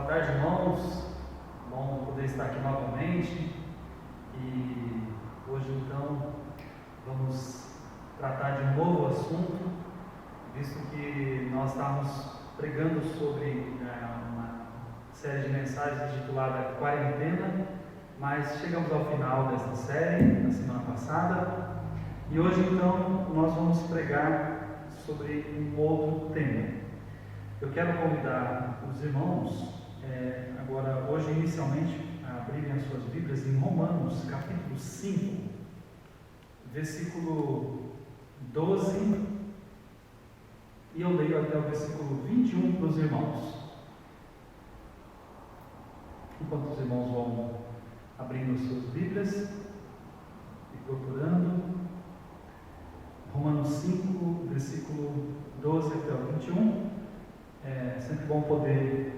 tarde, irmãos. Bom poder estar aqui novamente. E hoje, então, vamos tratar de um novo assunto, visto que nós estamos pregando sobre uma série de mensagens intitulada Quarentena, mas chegamos ao final dessa série, na semana passada, e hoje, então, nós vamos pregar sobre um outro tema. Eu quero convidar os irmãos, agora, hoje, inicialmente, a abrirem as suas Bíblias em Romanos, capítulo 5, versículo 12, e eu leio até o versículo 21 para os irmãos. Enquanto os irmãos vão abrindo as suas Bíblias e procurando, Romanos 5, versículo 12 até o 21, é sempre bom poder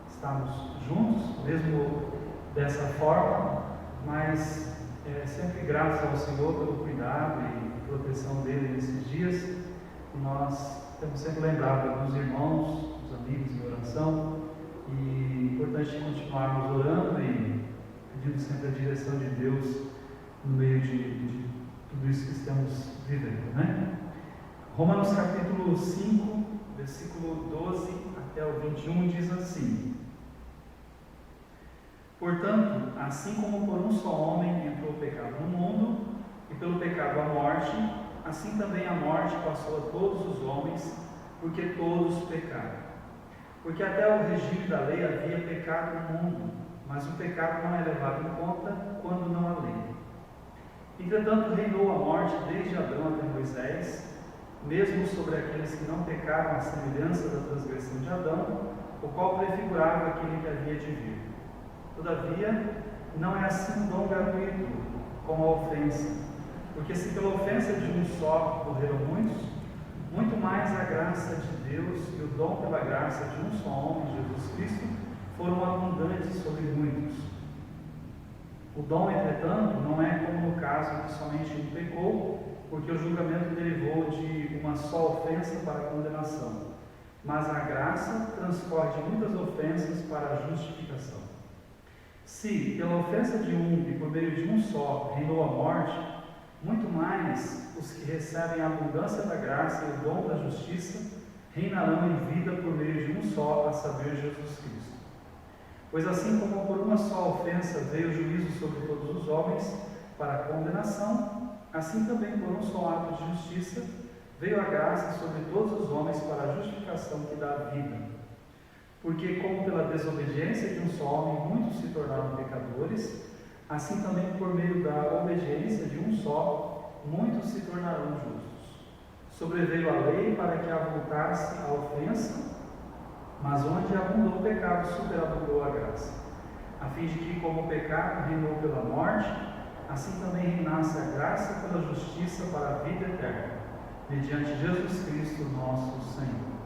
estarmos juntos, mesmo dessa forma, mas sempre graças ao Senhor pelo cuidado e proteção dele nesses dias, e nós temos sempre lembrado dos irmãos, dos amigos em oração, e é importante continuarmos orando e pedindo sempre a direção de Deus no meio de tudo isso que estamos vivendo, né? Romanos capítulo 5, versículo 12 até o 21 diz assim: Portanto, assim como por um só homem entrou o pecado no mundo, e pelo pecado a morte, assim também a morte passou a todos os homens, porque todos pecaram. Porque até o regime da lei havia pecado no mundo, mas o pecado não é levado em conta quando não há lei. Entretanto, reinou a morte desde Adão até Moisés, mesmo sobre aqueles que não pecaram à semelhança da transgressão de Adão, o qual prefigurava aquele que havia de vir. Todavia, não é assim um dom gratuito, como a ofensa. Porque se pela ofensa de um só morreram muitos, muito mais a graça de Deus e o dom pela graça de um só homem, Jesus Cristo, foram abundantes sobre muitos. O dom, entretanto, não é como no caso que somente um pecou, porque o julgamento derivou de uma só ofensa para a condenação. Mas a graça transcorre de muitas ofensas para a justificação. Se, pela ofensa de um e por meio de um só, reinou a morte, muito mais os que recebem a abundância da graça e o dom da justiça reinarão em vida por meio de um só, a saber, Jesus Cristo. Pois assim como por uma só ofensa veio o juízo sobre todos os homens para a condenação, assim também por um só ato de justiça veio a graça sobre todos os homens para a justificação que dá a vida. Porque como pela desobediência de um só homem muitos se tornaram pecadores, assim também por meio da obediência de um só, muitos se tornarão justos. Sobreveio a lei para que avultasse a ofensa, mas onde abundou o pecado, superabundou a graça, a fim de que, como o pecado reinou pela morte, assim também reinasse a graça pela justiça para a vida eterna, mediante Jesus Cristo nosso Senhor.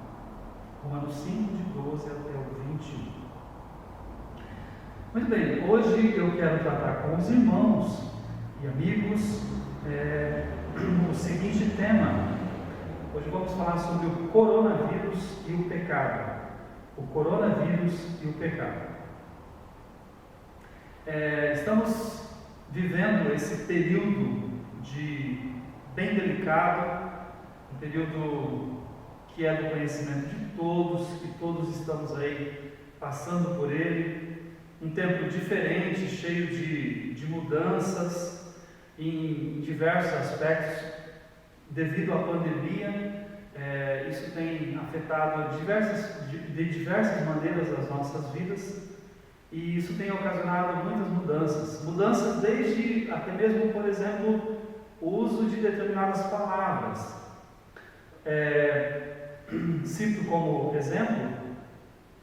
Romanos 5, de 12 até o 21. Muito bem, hoje eu quero tratar com os irmãos e amigos o seguinte tema. Hoje vamos falar sobre o coronavírus e o pecado. O coronavírus e o pecado. Estamos vivendo esse período bem delicado, um período que é do conhecimento de todos, que todos estamos aí passando por ele, um tempo diferente, cheio de mudanças em diversos aspectos, devido à pandemia. Isso tem afetado de diversas maneiras as nossas vidas, e isso tem ocasionado muitas mudanças desde até mesmo, por exemplo, o uso de determinadas palavras. Cito como exemplo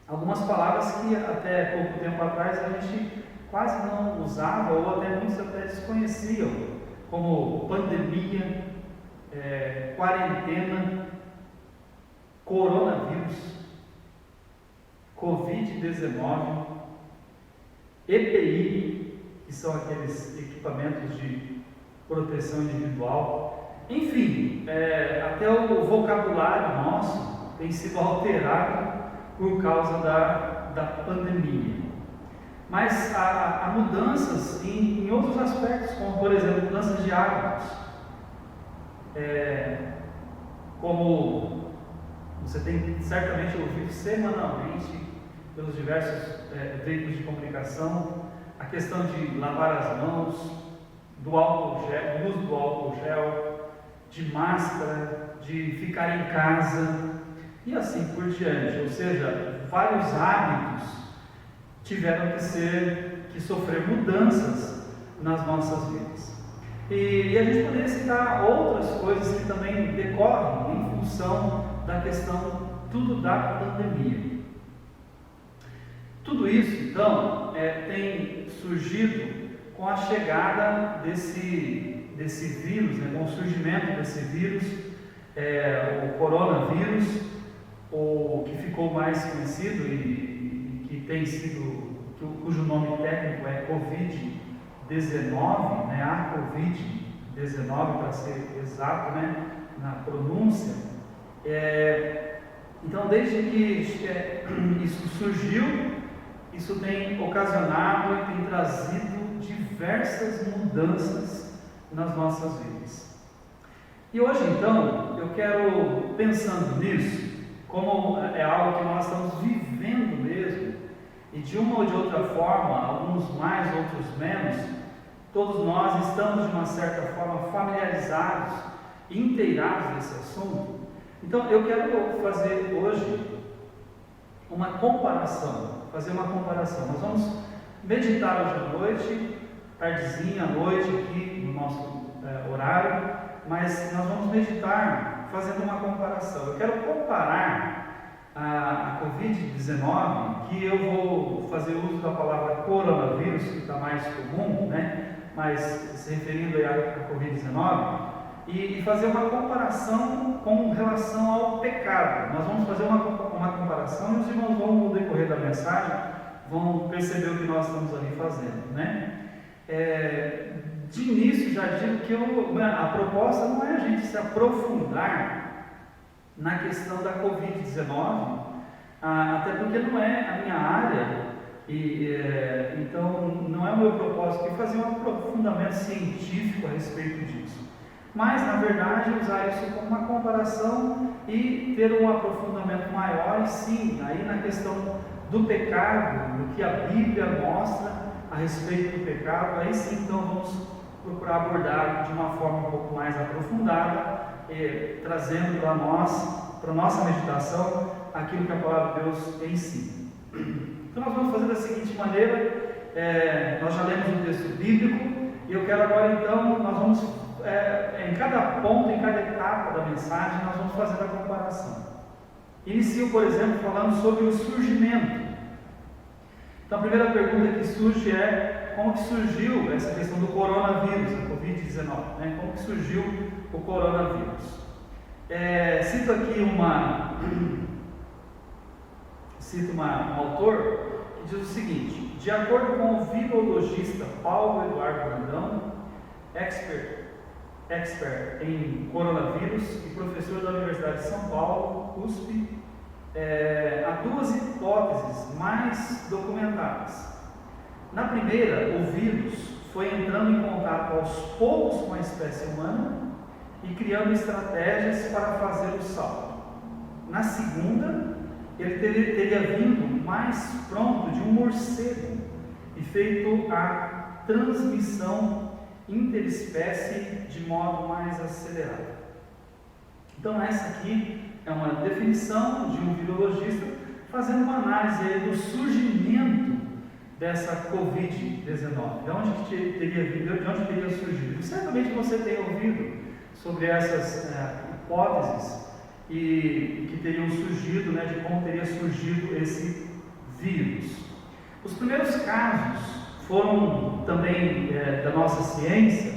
algumas palavras que até pouco tempo atrás a gente quase não usava, ou até muitos até desconheciam, como pandemia, quarentena, coronavírus, Covid-19, EPI, que são aqueles equipamentos de proteção individual. Enfim, até o vocabulário nosso tem sido alterado por causa da pandemia. Mas há mudanças em outros aspectos, como por exemplo mudanças de hábitos. Como você tem certamente ouvido semanalmente pelos diversos veículos de comunicação, a questão de lavar as mãos, do álcool gel, do uso do álcool gel, de máscara, de ficar em casa e assim por diante. Ou seja, vários hábitos tiveram que sofrer mudanças nas nossas vidas. E a gente poderia citar outras coisas que também decorrem em função da questão tudo da pandemia. Tudo isso, então, tem surgido com a chegada desse vírus, com o surgimento desse vírus, o coronavírus, que ficou mais conhecido e que tem sido, cujo nome técnico é Covid-19, a Covid-19 para ser exato, na pronúncia. Então, desde que isso surgiu, isso tem ocasionado e tem trazido diversas mudanças nas nossas vidas. E hoje, então, eu quero, pensando nisso, como é algo que nós estamos vivendo mesmo, e de uma ou de outra forma, alguns mais, outros menos, todos nós estamos de uma certa forma familiarizados, inteirados desse assunto. Então, eu quero fazer hoje uma comparação. Nós vamos meditar hoje à noite, tardezinha, à noite, aqui no nosso horário, mas nós vamos meditar fazendo uma comparação. Eu quero comparar a Covid-19, que eu vou fazer uso da palavra coronavírus, que está mais comum, mas se referindo à Covid-19, e fazer uma comparação com relação ao pecado. Nós vamos fazer uma comparação e os irmãos vão, no decorrer da mensagem, vão perceber o que nós estamos ali fazendo, De início, já digo que a proposta não é a gente se aprofundar na questão da Covid-19, até porque não é a minha área, então não é o meu propósito aqui fazer um aprofundamento científico a respeito disso. Mas, na verdade, usar isso como uma comparação e ter um aprofundamento maior, e sim, aí na questão do pecado, do que a Bíblia mostra a respeito do pecado, aí sim, então vamos procurar abordar de uma forma um pouco mais aprofundada, trazendo para a nossa meditação, aquilo que a palavra de Deus ensina. Então nós vamos fazer da seguinte maneira, nós já lemos um texto bíblico, e eu quero agora então, nós vamos... em cada ponto, em cada etapa da mensagem, nós vamos fazer a comparação. Inicio, por exemplo, falando sobre o surgimento. Então, a primeira pergunta que surge é: como que surgiu essa questão do coronavírus, a Covid-19? Como que surgiu o coronavírus? Cito aqui um autor que diz o seguinte: de acordo com o virologista Paulo Eduardo Brandão, expert em coronavírus e professor da Universidade de São Paulo, USP, há duas hipóteses mais documentadas. Na primeira, o vírus foi entrando em contato aos poucos com a espécie humana e criando estratégias para fazer o salto. Na segunda, ele teria vindo mais pronto de um morcego e feito a transmissão interespécie de modo mais acelerado. Então essa aqui é uma definição de um virologista fazendo uma análise aí do surgimento dessa Covid-19, de onde teria vindo, de onde teria surgido. Certamente você tem ouvido sobre essas hipóteses e que teriam surgido, de como teria surgido esse vírus. Os primeiros casos foram também da nossa ciência,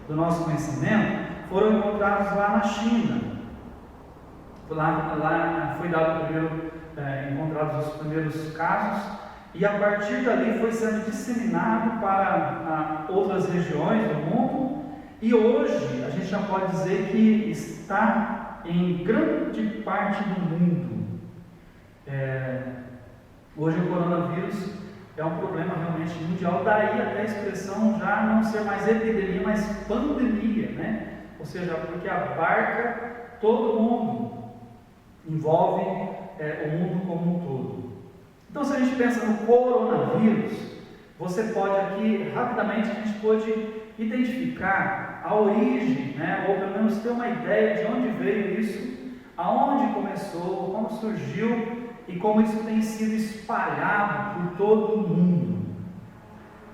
do nosso conhecimento, foram encontrados lá na China. Lá foi encontrados os primeiros casos, e a partir dali foi sendo disseminado para outras regiões do mundo, e hoje a gente já pode dizer que está em grande parte do mundo. um problema realmente mundial, daí até a expressão já não ser mais epidemia, mas pandemia, né? Ou seja, porque abarca todo mundo, envolve o mundo como um todo. Então, se a gente pensa no coronavírus, você pode aqui, rapidamente, a gente pode identificar a origem, né? Ou pelo menos ter uma ideia de onde veio isso, aonde começou, como surgiu, e como isso tem sido espalhado por todo o mundo.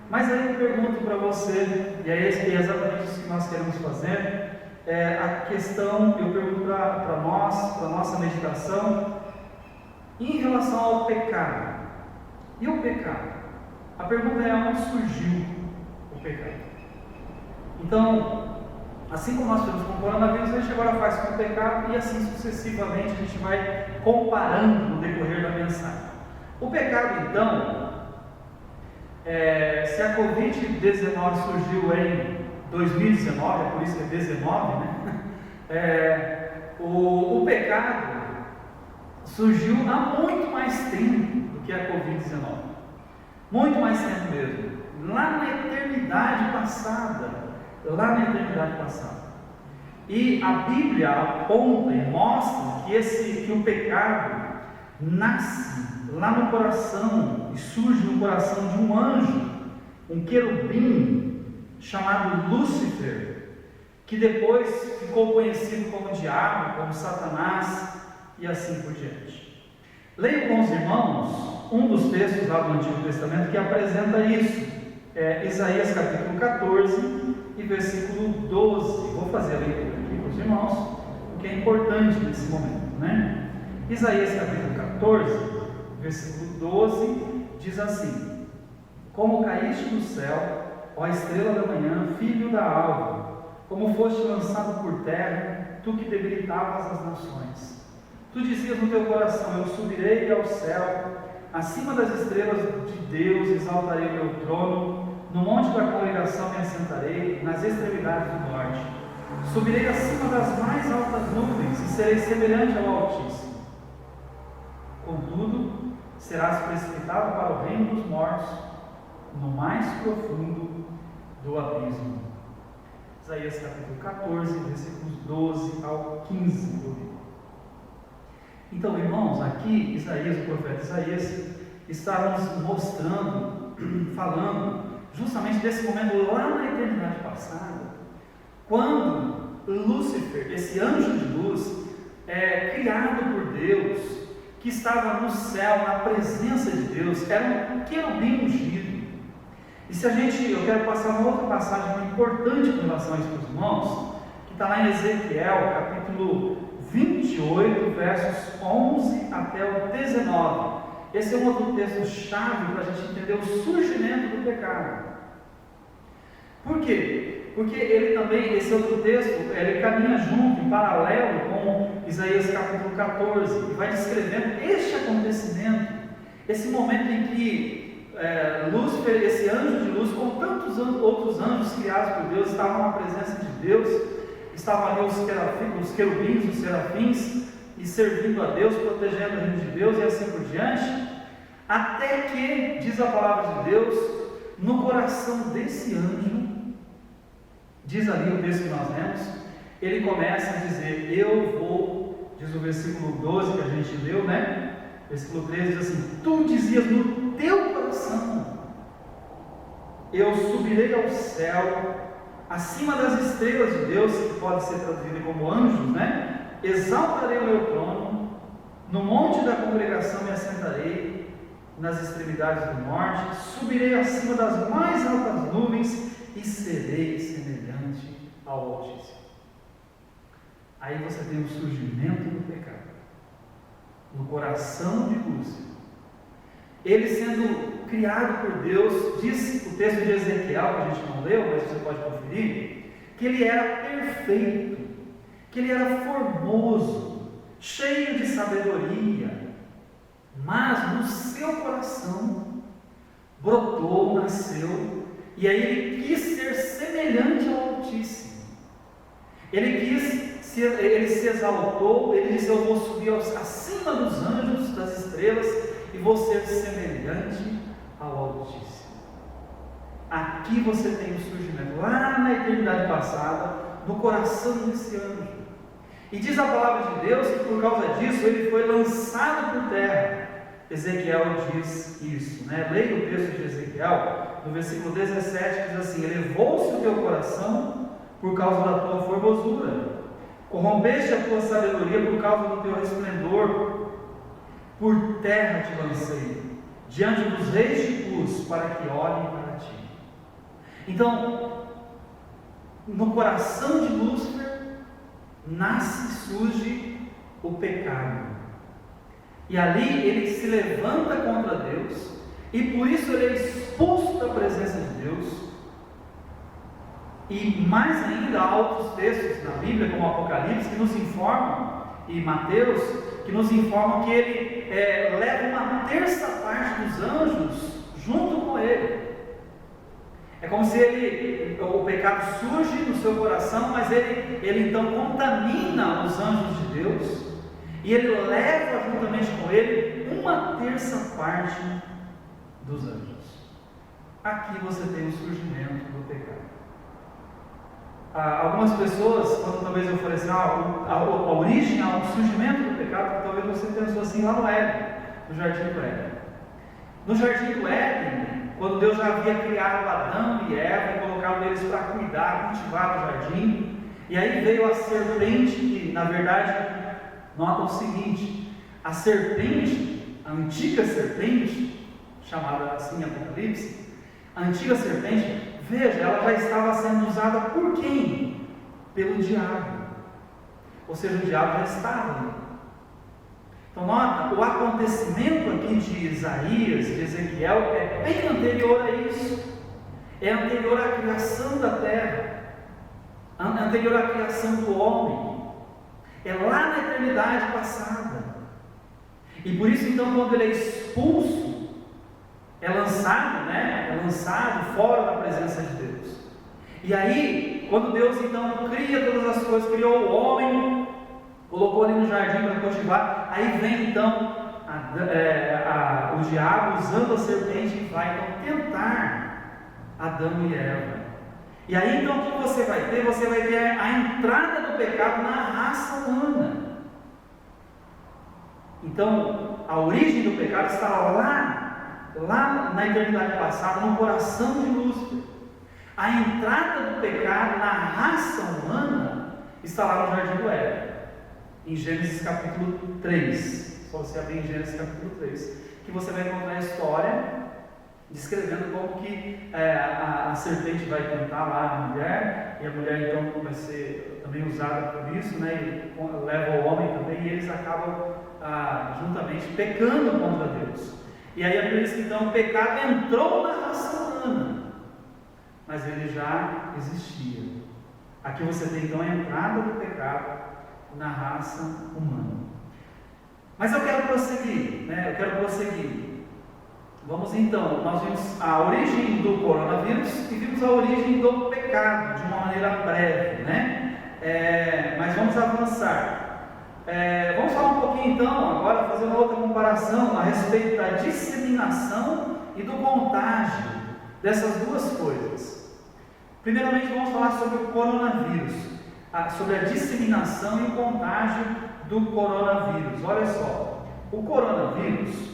Mas aí eu pergunto para você, e é exatamente isso que nós queremos fazer, a questão, eu pergunto para nós, para a nossa meditação, em relação ao pecado. E o pecado? A pergunta é onde surgiu o pecado? Então, assim como nós fizemos com o coronavírus, a gente agora faz com o pecado e assim sucessivamente a gente vai comparando no decorrer da mensagem. O pecado, então, se a Covid-19 surgiu em 2019, é por isso que é 19, né? O pecado surgiu há muito mais tempo do que a Covid-19. Muito mais tempo mesmo. Lá na eternidade passada. E a Bíblia aponta e mostra que o pecado nasce lá no coração e surge no coração de um anjo, um querubim chamado Lúcifer, que depois ficou conhecido como diabo, como Satanás e assim por diante. Leio com os irmãos um dos textos lá do Antigo Testamento que apresenta isso, Isaías capítulo 14 e versículo 12. Vou fazer a leitura aqui para os irmãos, porque é importante nesse momento, né? Isaías capítulo 14, versículo 12, diz assim: Como caíste do céu, ó estrela da manhã, filho da alva, como foste lançado por terra, tu que debilitavas as nações. Tu dizias no teu coração: eu subirei ao céu, acima das estrelas de Deus exaltarei o meu trono, no monte da congregação me assentarei, nas extremidades do norte. Subirei acima das mais altas nuvens e serei semelhante ao Altíssimo. Contudo, serás precipitado para o reino dos mortos, no mais profundo do abismo. Isaías capítulo 14, versículos 12 ao 15. Então, irmãos, aqui Isaías, o profeta Isaías, está nos mostrando, falando justamente desse momento lá na eternidade passada, quando Lúcifer, esse anjo de luz, criado por Deus, que estava no céu, na presença de Deus, era um querubim ungido. E se eu quero passar uma outra passagem muito importante com relação a isso para os irmãos, que está lá em Ezequiel, capítulo 28, versos 11 até o 19. Esse é um outro texto chave para a gente entender o surgimento do pecado. Por quê? Porque ele também, esse outro texto, ele caminha junto, em paralelo com Isaías capítulo 14, e vai descrevendo este acontecimento, esse momento em que Lúcifer, esse anjo de luz, com tantos outros anjos criados por Deus, estavam na presença de Deus, estavam ali os querubins, os serafins, e servindo a Deus, protegendo o reino de Deus e assim por diante, até que, diz a palavra de Deus, no coração desse anjo, diz ali o texto que nós lemos, ele começa a dizer: eu vou, diz o versículo 12 que a gente leu, né? Versículo 13 diz assim: tu dizias no teu coração, eu subirei ao céu, acima das estrelas de Deus, que pode ser traduzido como anjos, né? Exaltarei o meu trono, no monte da congregação me assentarei, nas extremidades do norte, subirei acima das mais altas nuvens e serei semelhante ao Altíssimo. Aí você tem o surgimento do pecado no coração de Lúcifer. Ele sendo criado por Deus, diz o texto de Ezequiel, que a gente não leu, mas você pode conferir, que ele era perfeito, que ele era formoso, cheio de sabedoria, mas no seu coração brotou, nasceu, e aí ele quis ser semelhante ao Altíssimo. Ele se exaltou, ele disse: eu vou subir acima dos anjos, das estrelas, e vou ser semelhante ao Altíssimo. Aqui você tem o surgimento, lá na eternidade passada, no coração desse anjo. E diz a palavra de Deus que por causa disso ele foi lançado por terra. Ezequiel diz isso, né? Leia o texto de Ezequiel, no versículo 17, diz assim: elevou-se o teu coração por causa da tua formosura, corrompeste a tua sabedoria por causa do teu resplendor, por terra te lancei, diante dos reis de Cus, para que olhem para ti. Então, no coração de Lúcifer, nasce e surge o pecado. E ali ele se levanta contra Deus, e por isso ele é expulso da presença de Deus. E mais ainda, há outros textos na Bíblia, como Apocalipse, que nos informam, e Mateus, que nos informam que ele leva uma terça parte dos anjos junto com ele. É como se o pecado surge no seu coração, mas ele então contamina os anjos de Deus, e ele leva juntamente com ele uma terça parte dos anjos. Aqui você tem o surgimento do pecado. Algumas pessoas, quando talvez eu falei assim, a origem, o surgimento do pecado, talvez você pensou assim lá no Éden, no Jardim do Éden. No Jardim do Éden, quando Deus já havia criado Adão e Eva e colocado eles para cuidar, cultivar o jardim, e aí veio a serpente, que na verdade, nota o seguinte: a serpente, a antiga serpente, chamada assim em Apocalipse, a antiga serpente, veja, ela já estava sendo usada por quem? Pelo diabo. Ou seja, o diabo já estava ali. Então nota, o acontecimento aqui de Isaías, de Ezequiel, é bem anterior a isso. É anterior à criação da terra, anterior à criação do homem. É lá na eternidade passada. E por isso então, quando ele é expulso, é lançado, né? É lançado fora da presença de Deus. E aí, quando Deus então cria todas as coisas, criou o homem, colocou ali no jardim para cultivar, aí vem então o diabo usando a serpente e vai então tentar Adão e Eva. E aí então o que você vai ter? Você vai ter a entrada do pecado na raça humana. Então, a origem do pecado está lá na eternidade passada, no coração de Lúcifer. A entrada do pecado na raça humana está lá no Jardim do Éden, em Gênesis capítulo 3. Só você abrir em Gênesis capítulo 3, que você vai encontrar a história descrevendo como que a serpente vai tentar lá a mulher, e a mulher então vai ser também usada por isso, né, e leva o homem também, e eles acabam juntamente pecando contra Deus. E aí é por isso que então o pecado entrou na raça humana, mas ele já existia. Aqui você tem então a entrada do pecado na raça humana. Mas eu quero prosseguir, Vamos então, nós vimos a origem do coronavírus e vimos a origem do pecado de uma maneira breve, né? Mas vamos avançar. Vamos falar um pouquinho então, agora fazer uma outra comparação a respeito da disseminação e do contágio dessas duas coisas. Primeiramente vamos falar sobre o coronavírus, sobre a disseminação e o contágio do coronavírus. Olha só, o coronavírus,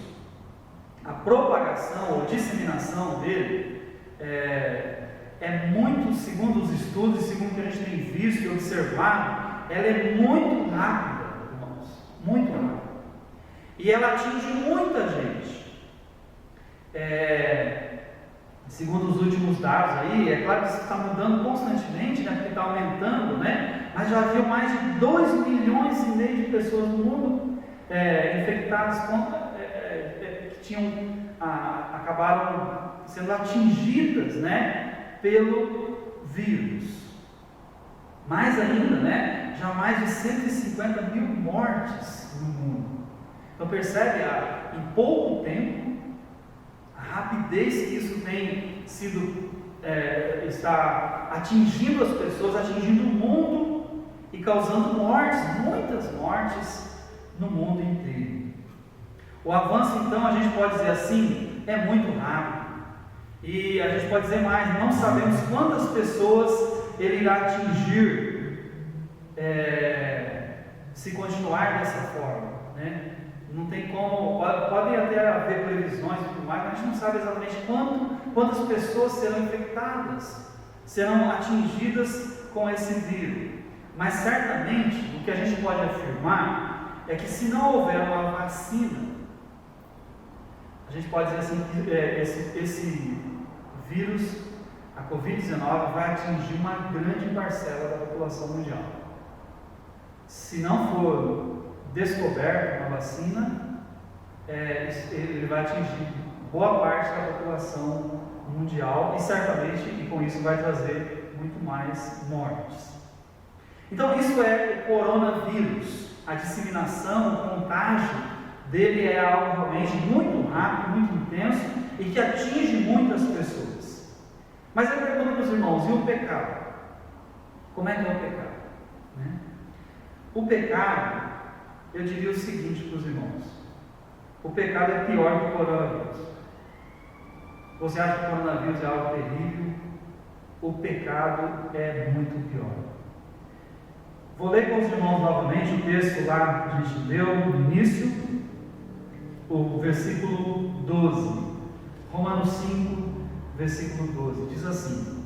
a propagação ou disseminação dele é muito, segundo os estudos, segundo o que a gente tem visto e observado, ela é muito rápida, irmãos, muito rápida. E ela atinge muita gente. Segundo os últimos dados aí, é claro que isso está mudando constantemente, né, porque está aumentando, né? Mas já havia mais de 2,5 milhões de pessoas no mundo infectadas acabaram sendo atingidas, né, pelo vírus. Mais ainda, né, já mais de 150 mil mortes no mundo. Então percebe, em pouco tempo, a rapidez que isso tem sido, está atingindo as pessoas, atingindo o mundo e causando mortes, muitas mortes no mundo inteiro. O avanço, então, a gente pode dizer assim, é muito rápido. E a gente pode dizer mais, não sabemos quantas pessoas ele irá atingir se continuar dessa forma, né? Não tem como, podem até haver previsões e tudo mais, mas a gente não sabe exatamente quantas pessoas serão infectadas, serão atingidas com esse vírus. Mas certamente o que a gente pode afirmar é que se não houver uma vacina, a gente pode dizer assim que esse vírus, a Covid-19, vai atingir uma grande parcela da população mundial. Se não for descoberta uma vacina, ele vai atingir boa parte da população mundial e certamente, e com isso vai trazer muito mais mortes. Então isso é o coronavírus. A disseminação, o contágio dele é algo realmente muito rápido, muito intenso e que atinge muitas pessoas. Mas eu pergunto para os irmãos, e o pecado? Como é que é o pecado? Né? O pecado, eu diria o seguinte para os irmãos: o pecado é pior que o coronavírus. Você acha que o coronavírus é algo terrível? O pecado é muito pior. Vou ler com os irmãos novamente o texto lá que a gente leu no início, o versículo 12, Romanos 5, versículo 12, diz assim: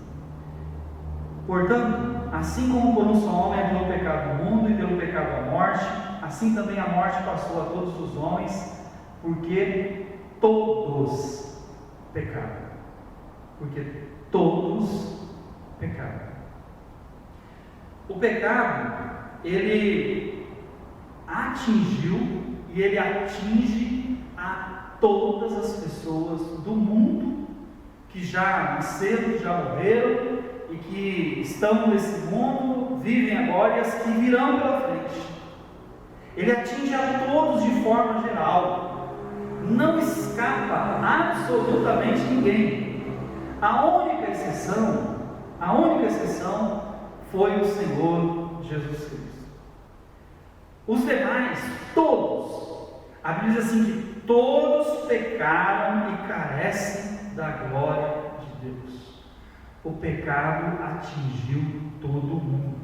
portanto, assim como por um só homem entrou o pecado no mundo e pelo pecado a morte, assim também a morte passou a todos os homens, porque todos pecaram. Porque todos pecaram. O pecado, ele atingiu e ele atinge a todas as pessoas do mundo que já nasceram, que já morreram e que estão nesse mundo, vivem agora e as que virão pela frente. Ele atinge a todos de forma geral, não escapa absolutamente ninguém. A única exceção foi o Senhor Jesus Cristo. Os demais, todos, a Bíblia diz assim que todos pecaram e carecem da glória de Deus. O pecado atingiu todo mundo,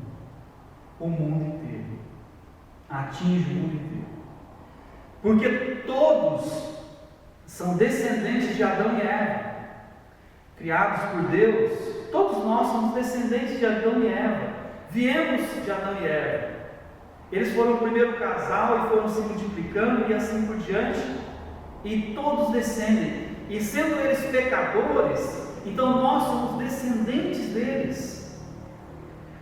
o mundo inteiro. Atinge o mundo inteiro. Porque todos são descendentes de Adão e Eva, criados por Deus. Todos nós somos descendentes de Adão e Eva, viemos de Adão e Eva. Eles foram o primeiro casal e foram se multiplicando e assim por diante, e todos descendem, e sendo eles pecadores, então nós somos descendentes deles.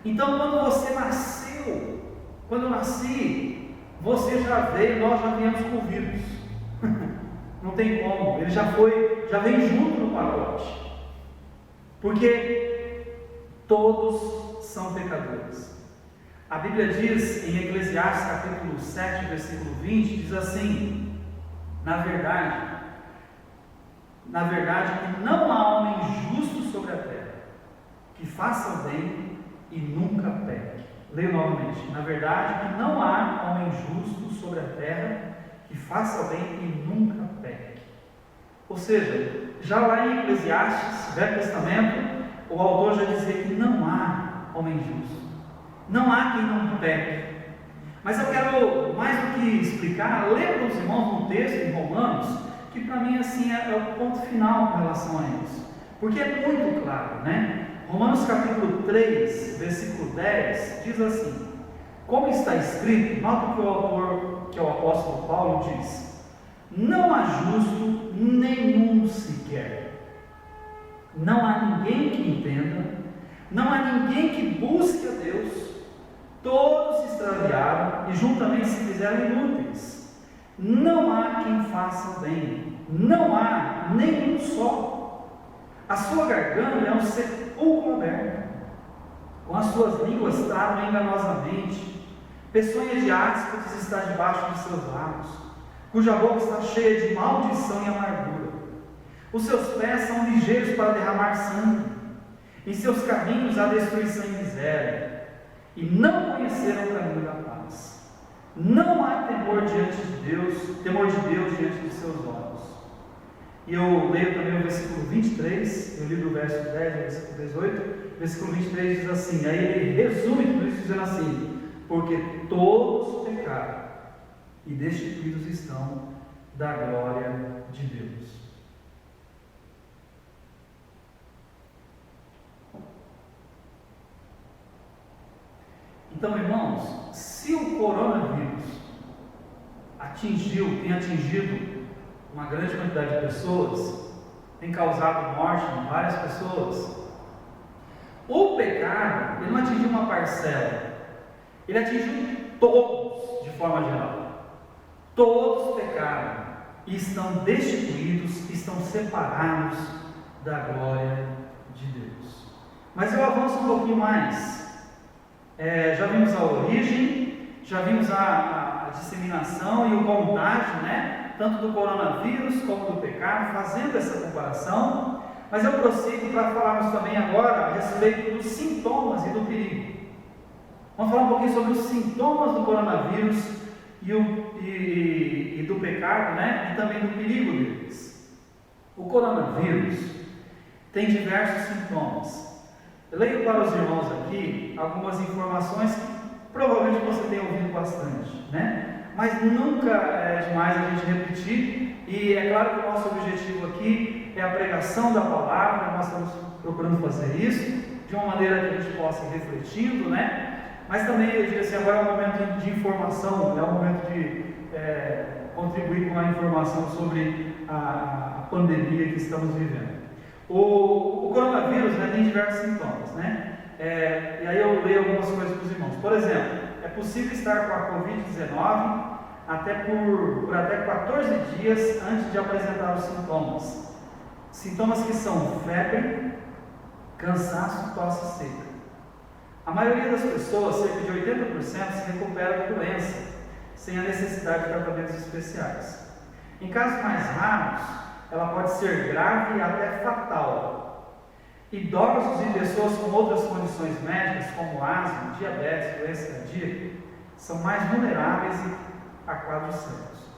Então quando você nasceu, quando eu nasci, você já veio, nós já viemos com o vírus. Não tem como, ele já vem junto no pacote. Porque todos são pecadores. A Bíblia diz em Eclesiastes capítulo 7, versículo 20, diz assim: na verdade que não há homem justo sobre a terra que faça o bem e nunca peque. Leio novamente: na verdade que não há homem justo sobre a terra que faça o bem e nunca peque. Ou seja, já lá em Eclesiastes, Velho Testamento, o autor já dizia que não há homem justo, não há quem não peque. Mas eu quero, mais do que explicar, ler para os irmãos um texto em Romanos, que para mim assim é o ponto final com relação a isso, porque é muito claro, né? Romanos capítulo 3, versículo 10, diz assim: como está escrito, nota que o autor, que é o apóstolo Paulo, diz: não há justo nenhum sequer. Não há ninguém que entenda, não há ninguém que busque a Deus. Todos se extraviaram e juntamente se fizeram inúteis. Não há quem faça o bem, não há nenhum só. A sua garganta é um sepulcro aberto, com as suas línguas tratam enganosamente. Peçonha de áspers está debaixo de seus lábios, cuja boca está cheia de maldição e amargura. Os seus pés são ligeiros para derramar sangue, em seus caminhos há destruição e miséria, e não conheceram o caminho da paz. Não há temor de Deus diante de seus olhos. E eu leio também o versículo 23, eu li do verso 10 ao versículo 18, o versículo 23 diz assim, aí ele resume tudo isso dizendo assim, porque todos pecaram e destituídos estão da glória de Deus. Então, irmãos, se o coronavírus tem atingido uma grande quantidade de pessoas, tem causado morte em várias pessoas, o pecado, ele não atingiu uma parcela, ele atingiu todos de forma geral. Todos pecaram e estão destituídos, estão separados da glória de Deus. Mas eu avanço um pouquinho mais. Já vimos a origem, já vimos a disseminação e o contágio, né? Tanto do coronavírus como do pecado, fazendo essa comparação. Mas eu prossigo para falarmos também agora a respeito dos sintomas e do perigo. Vamos falar um pouquinho sobre os sintomas do coronavírus e do pecado, né? E também do perigo deles. O coronavírus tem diversos sintomas. Eu leio para os irmãos aqui algumas informações que provavelmente você tem ouvido bastante, né? Mas nunca é demais a gente repetir, e é claro que o nosso objetivo aqui é a pregação da palavra, nós estamos procurando fazer isso de uma maneira que a gente possa ir refletindo, né? Mas também eu diria assim, agora é um momento de informação, é um momento de contribuir com a informação sobre a pandemia que estamos vivendo. O coronavírus, né, tem diversos sintomas, né? E aí eu leio algumas coisas para os irmãos. Por exemplo, é possível estar com a Covid-19 por até 14 dias antes de apresentar os sintomas. Sintomas que são febre, cansaço, tosse seca. A maioria das pessoas, cerca de 80%, se recupera da doença, sem a necessidade de tratamentos especiais. Em casos mais raros, ela pode ser grave e até fatal. Idosos e pessoas com outras condições médicas, como asma, diabetes, doença cardíaca, são mais vulneráveis a quadros sérios.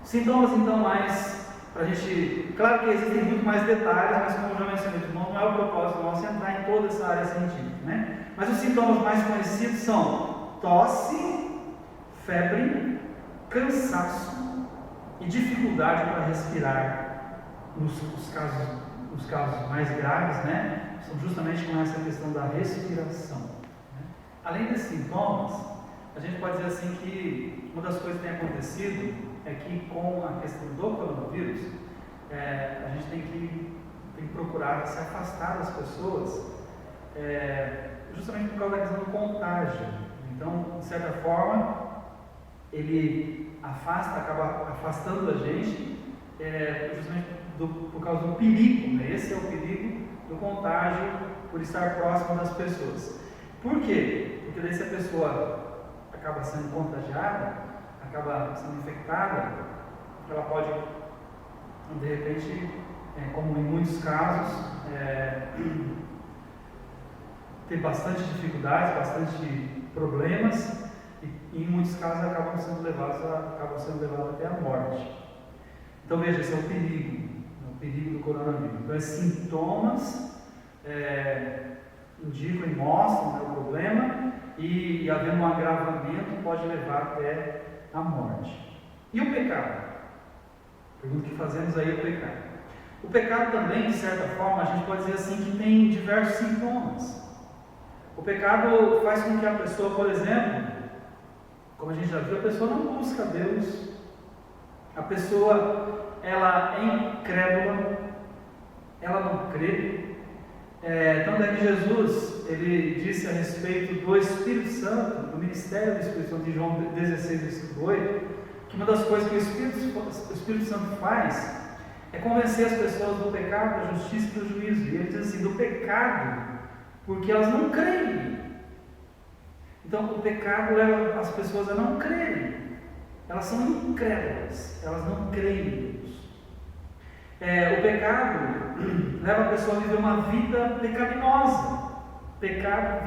Sintomas, então, mais para a gente. Claro que existem muito mais detalhes, mas como eu já mencionei, não é o propósito nosso entrar em toda essa área científica, né? Mas os sintomas mais conhecidos são tosse, febre, cansaço e dificuldade para respirar nos casos mais graves, né? São justamente com essa questão da respiração, né? Além desses sintomas, a gente pode dizer assim que uma das coisas que tem acontecido é que com a questão do coronavírus, a gente tem que procurar se afastar das pessoas, justamente por causa da questão do contágio. Então, de certa forma, ele acaba afastando da gente, justamente por causa do perigo, né? Esse é o perigo do contágio por estar próximo das pessoas. Por quê? Porque daí se a pessoa acaba sendo contagiada, acaba sendo infectada, ela pode, de repente, como em muitos casos, ter bastante dificuldades, bastante problemas, e em muitos casos acabam sendo levados até a morte. Então veja, esse é o perigo do coronavírus. Então, esses sintomas indicam e mostram, né, o problema, e havendo um agravamento pode levar até a morte. E o pecado? Pergunta que fazemos aí, o pecado. O pecado também, de certa forma, a gente pode dizer assim, que tem diversos sintomas. O pecado faz com que a pessoa, por exemplo, como a gente já viu, a pessoa não busca Deus. A pessoa, ela é incrédula, ela não crê. Tanto é que Jesus, ele disse a respeito do Espírito Santo, do ministério do Espírito Santo, em João 16, versículo 8, que uma das coisas que o Espírito Santo faz é convencer as pessoas do pecado, da justiça e do juízo. E ele diz assim, do pecado, porque elas não creem. Então, o pecado leva as pessoas a não crerem. Elas são incrédulas, elas não creem em Deus. O pecado leva a pessoa a viver uma vida pecaminosa.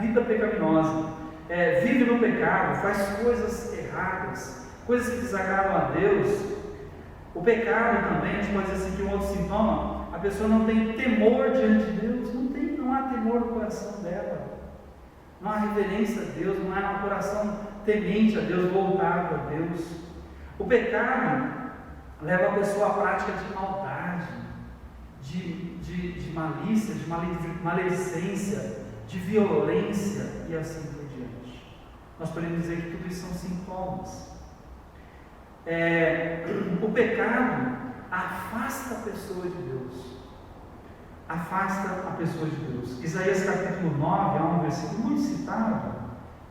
Vida pecaminosa. Vive no pecado, faz coisas erradas, coisas que desagradam a Deus. O pecado também, a gente pode dizer assim que um outro sintoma, a pessoa não tem temor diante de Deus, não há temor no coração dela, não há reverência a Deus, não há um coração temente a Deus, voltado a Deus. O pecado leva a pessoa à prática de maldade, de malícia, de maledicência, de violência e assim por diante. Nós podemos dizer que tudo isso são sintomas. O pecado afasta a pessoa de Deus. Afasta a pessoa de Deus. Isaías capítulo 9, há um versículo muito citado,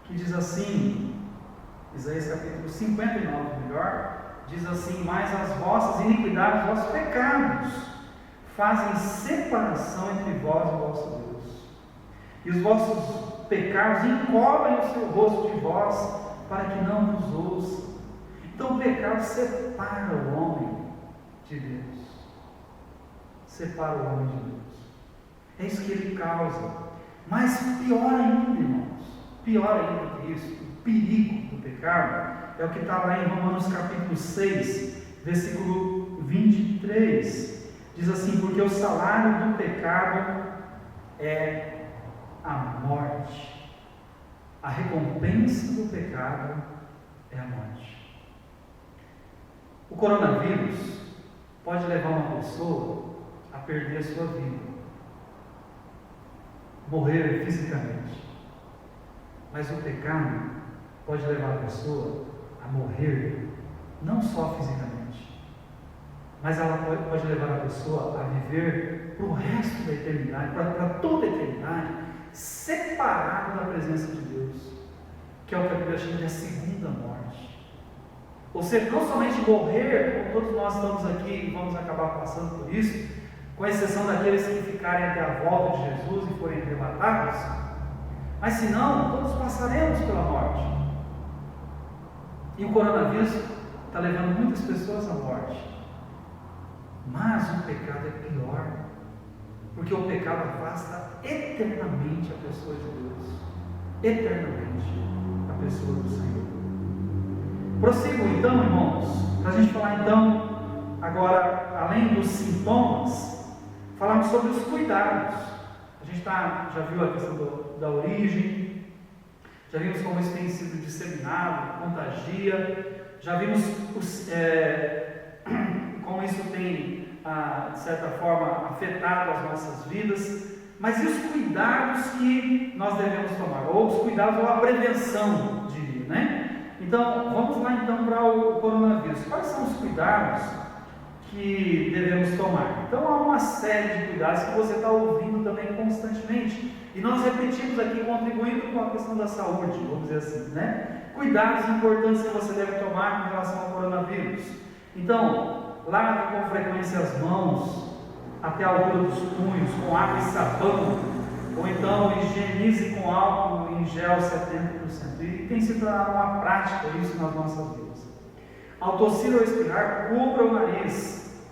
que diz assim, Isaías capítulo 59, melhor, diz assim: mas as vossas iniquidades, os vossos pecados, fazem separação entre vós e o vosso Deus. E os vossos pecados encobrem o seu rosto de vós, para que não vos ouça. Então o pecado separa o homem de Deus. Separa o homem de Deus. É isso que ele causa. Mas pior ainda, irmãos, pior ainda que isso, o perigo do pecado, é o que está lá em Romanos capítulo 6, versículo 23. Diz assim: porque o salário do pecado é a morte. A recompensa do pecado é a morte. O coronavírus pode levar uma pessoa a perder a sua vida, morrer fisicamente. Mas o pecado pode levar a pessoa a morrer, não só fisicamente, mas ela pode levar a pessoa a viver para o resto da eternidade, para toda a eternidade, separado da presença de Deus, que é o que a Bíblia chama de a segunda morte. Ou seja, não somente morrer, como todos nós estamos aqui e vamos acabar passando por isso, com exceção daqueles que ficarem até a volta de Jesus e forem arrebatados, mas se não, todos passaremos pela morte. E o coronavírus está levando muitas pessoas à morte. Mas o pecado é pior, porque o pecado afasta eternamente a pessoa de Deus, eternamente a pessoa do Senhor. Prossigo então, irmãos, para a gente falar então, agora, além dos sintomas, falarmos sobre os cuidados. A gente já viu a questão da origem, já vimos como isso tem sido disseminado, contagia, já vimos como isso tem, de certa forma, afetado as nossas vidas, mas e os cuidados que nós devemos tomar, ou os cuidados, ou a prevenção, diria, né? Então, vamos lá então para o coronavírus. Quais são os cuidados que devemos tomar? Então, há uma série de cuidados que você está ouvindo também constantemente, e nós repetimos aqui, contribuindo com a questão da saúde, vamos dizer assim, né? Cuidados importantes que você deve tomar com relação ao coronavírus. Então, lave com frequência as mãos até a altura dos punhos, com água e sabão, ou então higienize com álcool em gel 70%. E tem se tornado uma prática isso nas nossas vidas. Ao tossir ou espirrar, cubra o nariz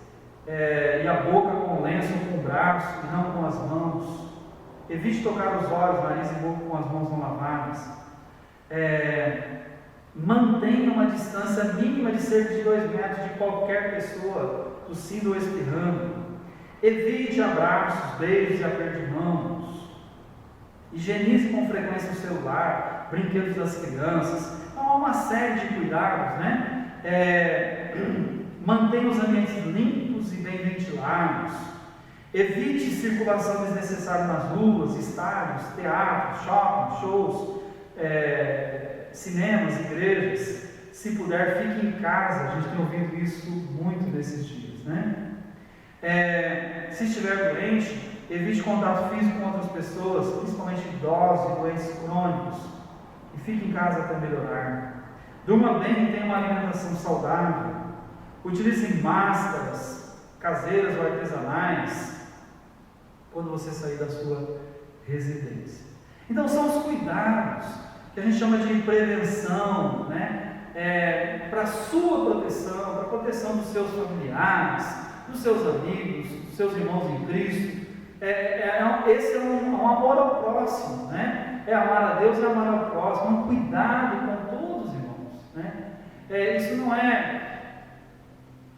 e a boca com o lenço ou com o braço, e não com as mãos. Evite tocar os olhos, nariz e boca com as mãos não lavadas. Mantenha uma distância mínima de cerca de 2 metros de qualquer pessoa tossindo ou espirrando. Evite abraços, beijos e aperto de mãos. Higienize com frequência o celular, brinquedos das crianças. Então, há uma série de cuidados, né? Mantenha os ambientes limpos e bem ventilados. Evite circulação desnecessária nas ruas, estádios, teatros, shoppings, shows, cinemas, igrejas. Se puder, fique em casa. A gente tem ouvido isso muito nesses dias, né? Se estiver doente, evite contato físico com outras pessoas, principalmente idosos e doentes crônicos, e fique em casa até melhorar. Durma bem e tenha uma alimentação saudável. Utilize máscaras caseiras ou artesanais quando você sair da sua residência. Então são os cuidados que a gente chama de prevenção, né? Para a sua proteção, para a proteção dos seus familiares, dos seus amigos, dos seus irmãos em Cristo. Esse é um amor ao próximo, né? É amar a Deus e amar ao próximo, um cuidado com todos, irmãos, né? Isso não é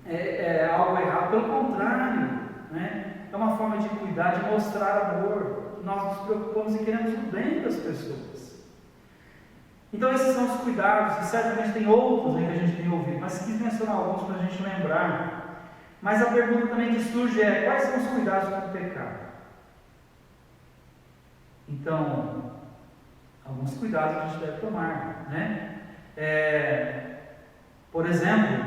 é algo errado, pelo contrário, né? É uma forma de cuidar, de mostrar amor. Nós nos preocupamos e queremos o bem das pessoas. Então esses são os cuidados, e certamente tem outros aí que a gente tem ouvido, mas quis mencionar alguns para a gente lembrar. Mas a pergunta também que surge é: quais são os cuidados com o pecado? Então, alguns cuidados a gente deve tomar, né? Por exemplo,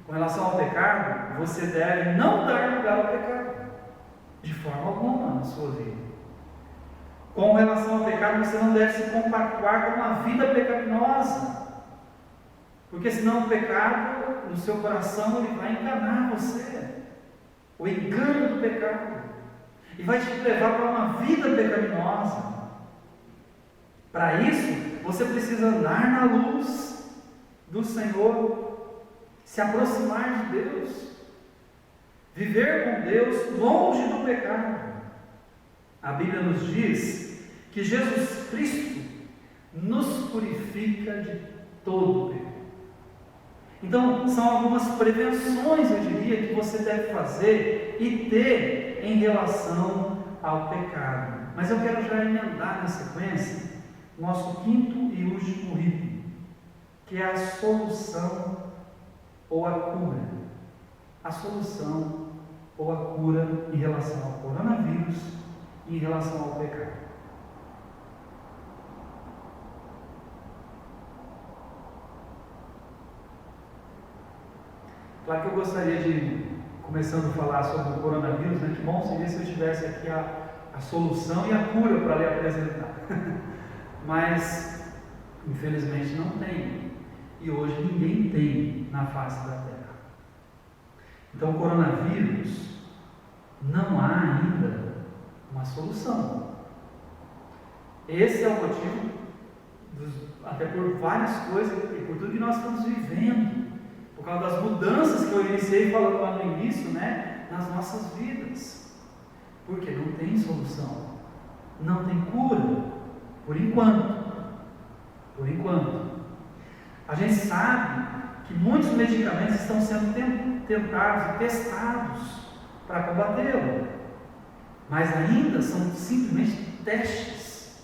com relação ao pecado, você deve não dar lugar ao pecado, de forma alguma na sua vida. Com relação ao pecado, você não deve se compactuar com uma vida pecaminosa, porque senão o pecado no seu coração ele vai enganar você, o engano do pecado, e vai te levar para uma vida pecaminosa. Para isso, você precisa andar na luz do Senhor, se aproximar de Deus, viver com Deus longe do pecado. A Bíblia nos diz que Jesus Cristo nos purifica de todo o pecado. Então, são algumas prevenções, eu diria, que você deve fazer e ter em relação ao pecado. Mas eu quero já emendar na sequência nosso quinto e último item, que é a solução ou a cura. A solução ou a cura em relação ao coronavírus e em relação ao pecado. Claro que eu gostaria de, começando a falar sobre o coronavírus, né? Que bom seria se eu tivesse aqui a solução e a cura para lhe apresentar. Mas, infelizmente, não tem. E hoje ninguém tem na face da Terra. Então, o coronavírus, não há ainda uma solução. Esse é o motivo, até por várias coisas, e por tudo que nós estamos vivendo, por causa das mudanças que eu iniciei falando lá no início, né, nas nossas vidas. Porque não tem solução, não tem cura, por enquanto. Por enquanto. A gente sabe que muitos medicamentos estão sendo tentados e testados para combatê-lo, mas ainda são simplesmente testes.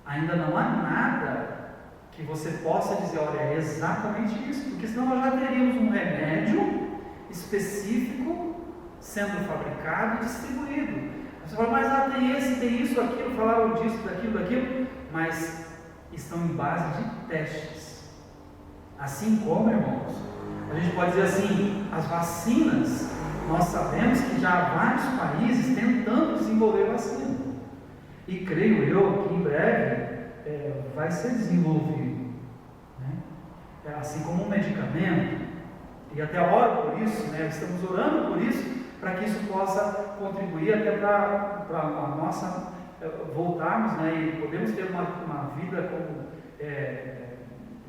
Ainda não há nada que você possa dizer: olha, é exatamente isso, porque senão nós já teríamos um remédio específico sendo fabricado e distribuído. Você fala: mas tem esse, tem isso, aquilo, falaram disso, daquilo, mas estão em base de testes. Assim como, irmãos, a gente pode dizer assim, as vacinas, nós sabemos que já há vários países tentando desenvolver vacina, e creio eu que em breve vai ser desenvolvido, né? Assim como um medicamento, e até oro por isso, né? Estamos orando por isso, para que isso possa contribuir até para a nossa voltarmos, né? E podemos ter uma vida como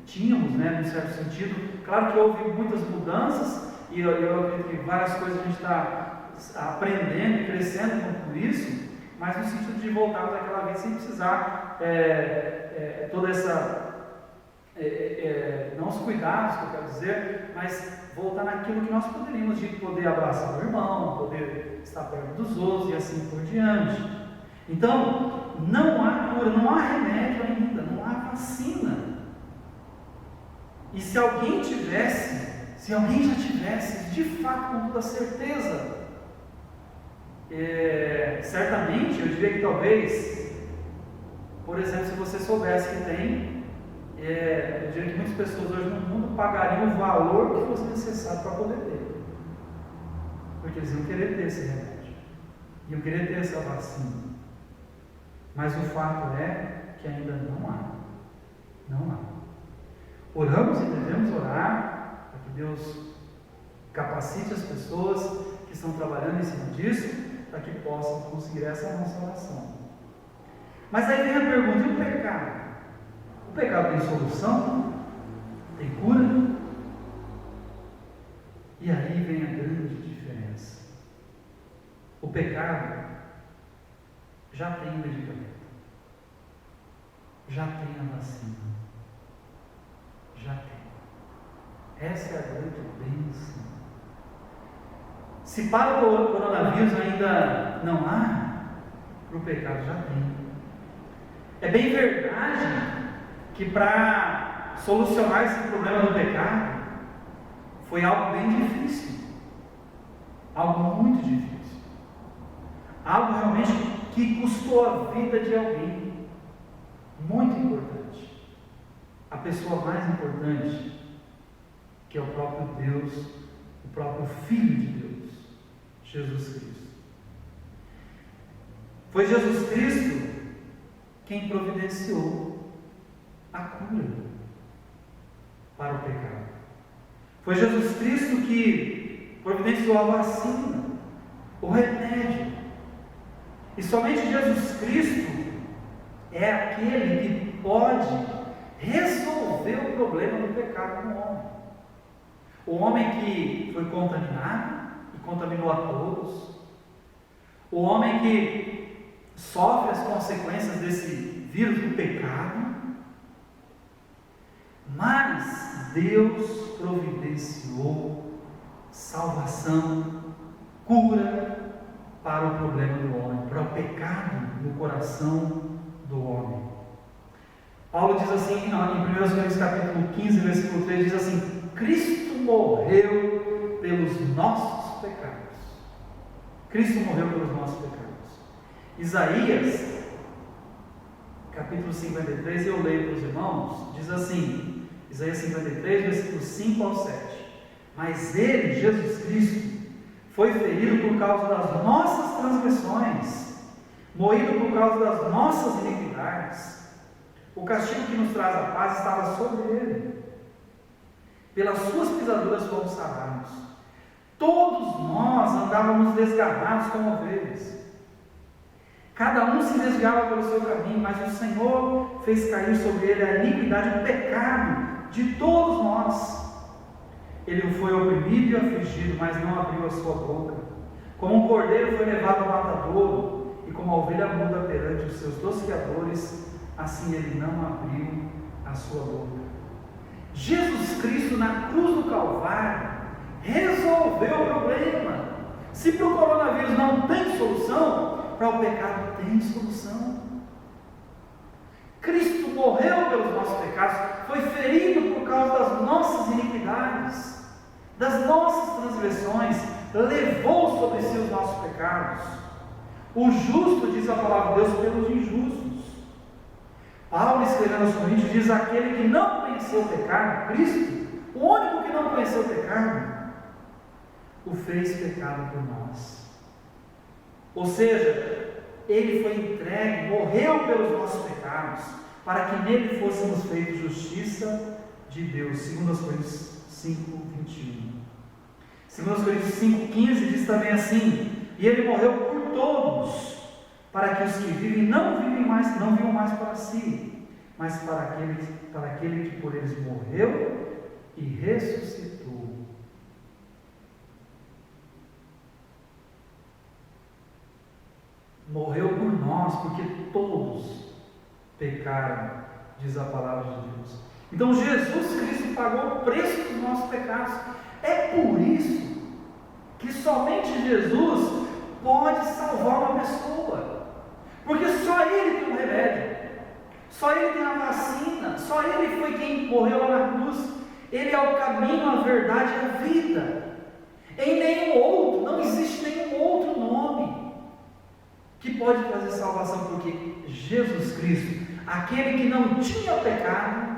tínhamos, né? Num certo sentido. Claro que houve muitas mudanças, e eu acredito que várias coisas a gente está aprendendo e crescendo com tudo isso, mas no sentido de voltarmos àquela vida sem precisar toda essa não os cuidados que eu quero dizer, mas voltar naquilo que nós poderíamos, de poder abraçar o irmão, poder estar perto dos outros e assim por diante. Então, não há cura, não há remédio ainda, não há vacina. E se alguém já tivesse, de fato, com toda certeza, certamente, eu diria que talvez, por exemplo, se você soubesse que tem, eu diria que muitas pessoas hoje no mundo pagariam o valor que fosse necessário para poder ter, porque eles iam querer ter esse remédio, iam querer ter essa vacina, mas o fato é que ainda não há. Oramos e devemos orar para que Deus capacite as pessoas que estão trabalhando em cima disso, para que possam conseguir essa nossa oração. Mas aí vem a pergunta: e o pecado? O pecado tem solução? Tem cura? E aí vem a grande diferença. O pecado já tem o medicamento, já tem a vacina, já tem. Essa é a grande bênção Se para o coronavírus ainda não há, para o pecado já tem. É bem verdade que para solucionar esse problema do pecado foi algo bem difícil, algo muito difícil, algo realmente que custou a vida de alguém, muito importante, a pessoa mais importante, que é o próprio Deus, o próprio Filho de Deus, Jesus Cristo. Foi Jesus Cristo quem providenciou a cura para o pecado. Foi Jesus Cristo que providenciou a vacina, o remédio. E somente Jesus Cristo é aquele que pode resolver o problema do pecado no homem. O homem que foi contaminado e contaminou a todos. O homem que sofre as consequências desse vírus do pecado. Mas Deus providenciou salvação, cura para o problema do homem, para o pecado no coração do homem. Paulo diz assim, em 1 Coríntios capítulo 15, versículo 3, diz assim: Cristo morreu pelos nossos pecados. Cristo morreu pelos nossos pecados. Isaías, capítulo 53, eu leio para os irmãos, diz assim, Isaías 53, versículos 5 ao 7. Mas ele, Jesus Cristo, foi ferido por causa das nossas transgressões, moído por causa das nossas iniquidades. O castigo que nos traz a paz estava sobre ele. Pelas suas pisaduras fomos sarados. Todos nós andávamos desgarrados como ovelhas. Cada um se desviava pelo seu caminho, mas o Senhor fez cair sobre ele a iniquidade, o pecado de todos nós. Ele foi oprimido e afligido, mas não abriu a sua boca. Como um cordeiro foi levado ao matadouro, e como a ovelha muda perante os seus tosqueadores, assim ele não abriu a sua boca. Jesus Cristo na cruz do Calvário resolveu o problema. Se para o coronavírus não tem solução, para o pecado tem solução. Cristo morreu pelos nossos pecados, foi ferido por causa das nossas iniquidades, das nossas transgressões, levou sobre si os nossos pecados. O justo, diz a palavra de Deus, pelos injustos. Paulo, escrevendo aos Coríntios, diz: aquele que não conheceu o pecado, Cristo, o único que não conheceu o pecado, o fez pecado por nós. Ou seja, ele foi entregue, morreu pelos nossos pecados, para que nele fôssemos feitos justiça de Deus. 2 Coríntios 5, 21. 2 Coríntios 5, 15 diz também assim: e ele morreu por todos, para que os que vivem não vivam mais para si, mas para aquele que por eles morreu e ressuscitou. Morreu por nós, porque todos pecaram, diz a palavra de Deus. Então Jesus Cristo pagou o preço dos nossos pecados. É por isso que somente Jesus pode salvar uma pessoa, porque só Ele tem o remédio, só Ele tem a vacina, só Ele foi quem morreu lá na cruz. Ele é o caminho, a verdade e a vida. Em nenhum outro, não existe nenhum outro nome que pode trazer salvação, porque Jesus Cristo, aquele que não tinha pecado,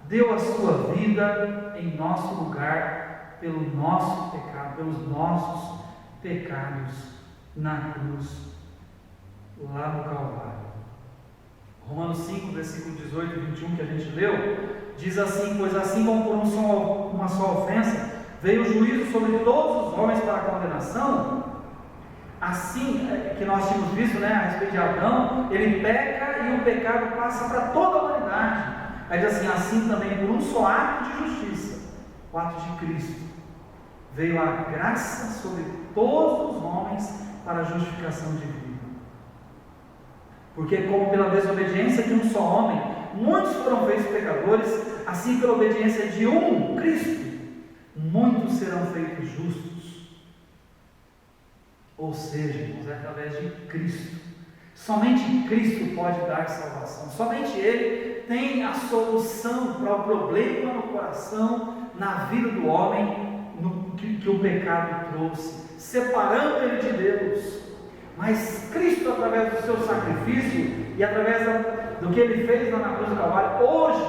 deu a sua vida em nosso lugar, pelo nosso pecado, pelos nossos pecados, na cruz, lá no Calvário. Romanos 5, versículo 18 e 21, que a gente leu, diz assim: pois assim como por uma só ofensa veio o juízo sobre todos os homens para a condenação, assim, que nós tínhamos visto, a respeito de Adão, ele peca e o pecado passa para toda a humanidade. Aí diz assim: assim também por um só ato de justiça, o ato de Cristo, veio a graça sobre todos os homens para a justificação de vida. Porque como pela desobediência de um só homem, muitos foram feitos pecadores, assim pela obediência de um, Cristo, muitos serão feitos justos. Ou seja, irmãos, é através de Cristo. Somente Cristo pode dar salvação. Somente Ele tem a solução para o problema no coração, na vida do homem, que o pecado trouxe, separando ele de Deus. Mas Cristo, através do seu sacrifício e através do que Ele fez lá na cruz do Calvário, hoje,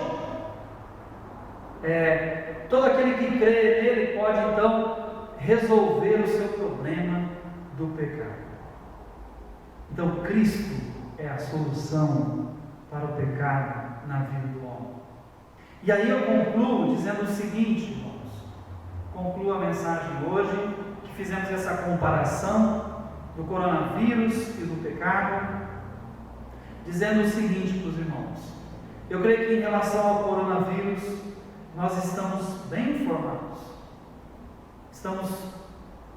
todo aquele que crê nele pode então resolver o seu problema do pecado. Então Cristo é a solução para o pecado na vida do homem. E aí eu concluo dizendo o seguinte, irmãos, concluo a mensagem hoje, que fizemos essa comparação do coronavírus e do pecado, dizendo o seguinte para os irmãos: eu creio que em relação ao coronavírus nós estamos bem informados, estamos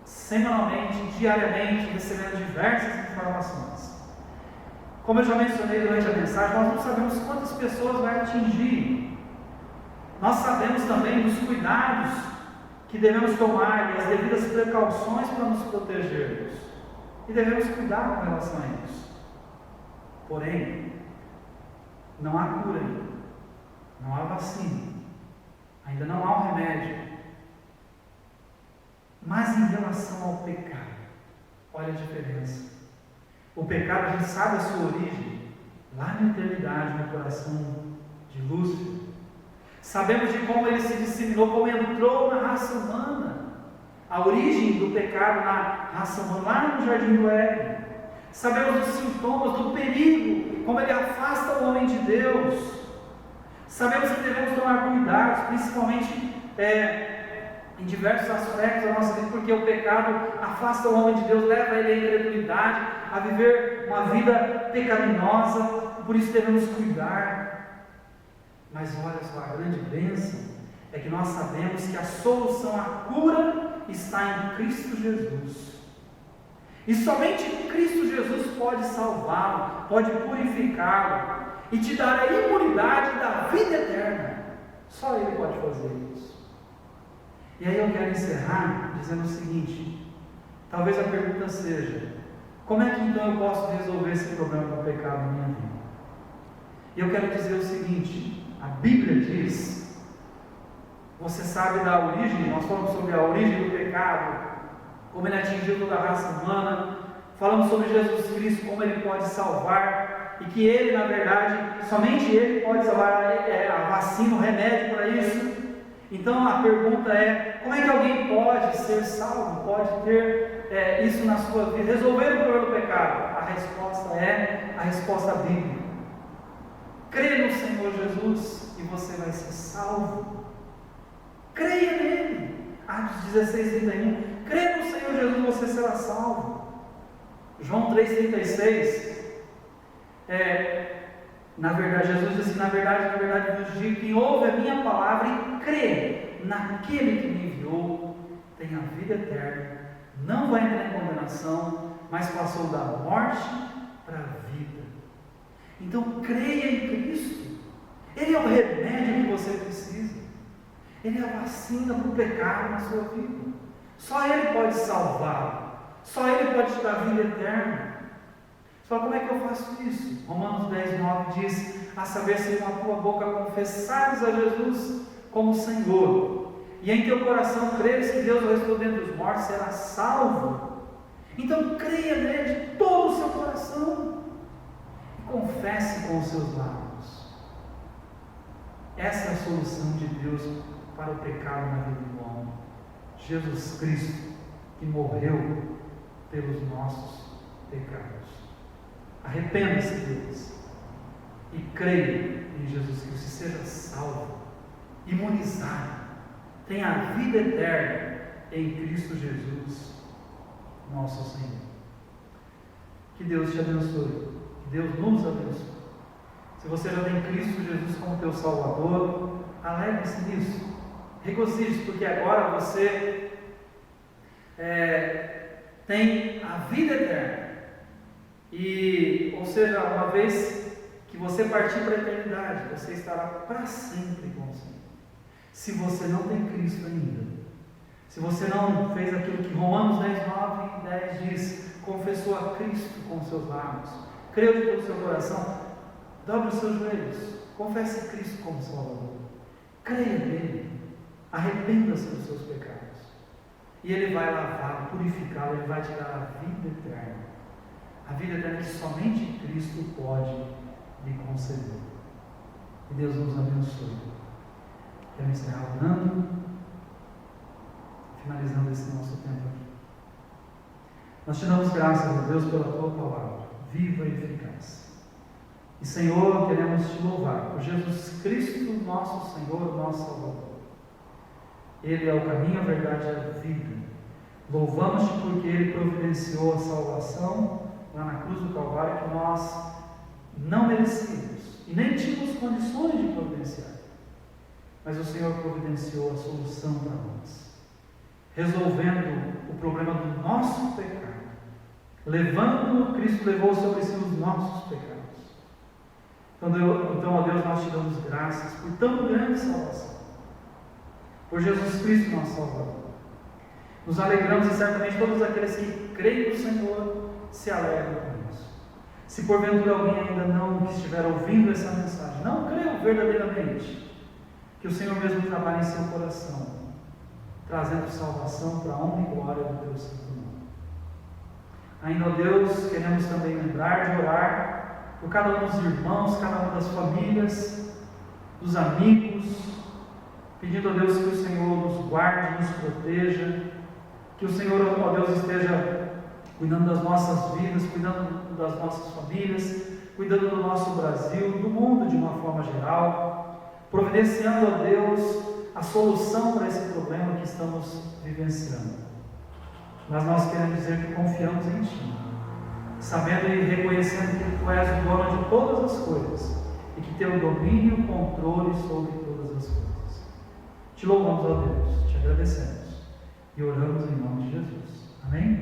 semanalmente, diariamente recebendo diversas informações. Como eu já mencionei durante a mensagem, nós não sabemos quantas pessoas vai atingir. Nós sabemos também dos cuidados que devemos tomar e as devidas precauções para nos protegermos, e devemos cuidar com relação a isso. Porém, não há cura ainda, não há vacina, ainda não há um remédio. Mas em relação ao pecado, olha a diferença. O pecado, a gente sabe a sua origem, lá na eternidade, no coração de Lúcifer. Sabemos de como ele se disseminou, como entrou na raça humana. A origem do pecado na raça humana, lá no Jardim do Éden. Sabemos dos sintomas, do perigo, como ele afasta o homem de Deus. Sabemos que devemos tomar cuidados, principalmente em diversos aspectos da nossa vida, porque o pecado afasta o homem de Deus, leva ele à incredulidade, a viver uma vida pecaminosa, por isso devemos cuidar. Mas olha só, a grande bênção é que nós sabemos que a solução, a cura está em Cristo Jesus. E somente Cristo Jesus pode salvá-lo, pode purificá-lo e te dar a imunidade da vida eterna. Só Ele pode fazer isso. E aí eu quero encerrar dizendo o seguinte: talvez a pergunta seja, como é que então eu posso resolver esse problema do pecado na minha vida? E eu quero dizer o seguinte: a Bíblia diz, você sabe da origem, nós falamos sobre a origem do pecado, como ele atingiu toda a raça humana, falamos sobre Jesus Cristo, como Ele pode salvar, e que Ele, na verdade, somente Ele pode salvar, a vacina, o remédio para isso. Então a pergunta é, como é que alguém pode ser salvo, pode ter isso na sua vida, resolver o problema do pecado? A resposta é a resposta bíblica. Crê no Senhor Jesus e você vai ser salvo. Creia nele. Atos 16:31. Crê no Senhor Jesus e você será salvo. João 3:36. Na verdade, Jesus disse: na verdade vos digo, quem ouve a minha palavra e crê naquele que me enviou, tem a vida eterna, não vai entrar em condenação, mas passou da morte para a vida. Então creia em Cristo. Ele é o remédio que você precisa. Ele é a vacina para o pecado na sua vida. Só Ele pode salvar. Só Ele pode te dar vida eterna. Só como é que eu faço isso? Romanos 10:9 diz: a saber, se com a tua boca confessares a Jesus como Senhor, e em teu coração creres que Deus o ressuscitou dentre os mortos, serás salvo. Então creia nele de todo o seu coração e confesse com os seus lábios. Essa é a solução de Deus para o pecado na vida do homem. Jesus Cristo, que morreu pelos nossos pecados. Arrependa-se deles e creia em Jesus Cristo, e seja salvo, imunizado, tenha a vida eterna em Cristo Jesus, nosso Senhor. Que Deus te abençoe, que Deus nos abençoe. Se você já tem Cristo Jesus como teu Salvador, alegre-se nisso, regozije-se, porque agora você tem a vida eterna. Ou seja, uma vez que você partir para a eternidade, você estará para sempre com o Senhor. Se você não tem Cristo ainda, se você não fez aquilo que Romanos 10:9 e 10 diz, confessou a Cristo com os seus lábios, creu de todo o seu coração, dobre os seus joelhos, confesse Cristo como Salvador, creia nele, arrependa-se dos seus pecados, e Ele vai lavá-lo, purificá-lo, Ele vai te dar a vida eterna que somente Cristo pode lhe conceder. E Deus nos abençoe. Quero encerrar orando, finalizando esse nosso tempo aqui. Nós te damos graças a Deus pela Tua palavra, viva e eficaz. E Senhor, queremos te louvar por Jesus Cristo, nosso Senhor, nosso Salvador. Ele é o caminho, a verdade e a vida. Louvamos-te porque Ele providenciou a salvação lá na cruz do Calvário que nós não merecíamos e nem tínhamos condições de providenciar. Mas o Senhor providenciou a solução para nós, resolvendo o problema do nosso pecado. Cristo levou sobre si os nossos pecados. Então, ó Deus, nós te damos graças por tão grande salvação, por Jesus Cristo, nosso Salvador. Nos alegramos e certamente todos aqueles que creem no Senhor se alegram com isso. Se porventura alguém ainda não estiver ouvindo essa mensagem, não creu verdadeiramente, que o Senhor mesmo trabalhe em seu coração, trazendo salvação para a honra e glória do Teu santo nome. Ainda, ó Deus, queremos também lembrar de orar por cada um dos irmãos, cada uma das famílias, dos amigos, pedindo a Deus que o Senhor nos guarde, nos proteja, que o Senhor, ó Deus, esteja cuidando das nossas vidas, cuidando das nossas famílias, cuidando do nosso Brasil, do mundo de uma forma geral, providenciando a Deus a solução para esse problema que estamos vivenciando. Mas nós queremos dizer que confiamos em Ti, sabendo e reconhecendo que Tu és o dono de todas as coisas e que Teu domínio e controle sobre todas as coisas. Te louvamos, ó Deus, te agradecemos e oramos em nome de Jesus. Amém?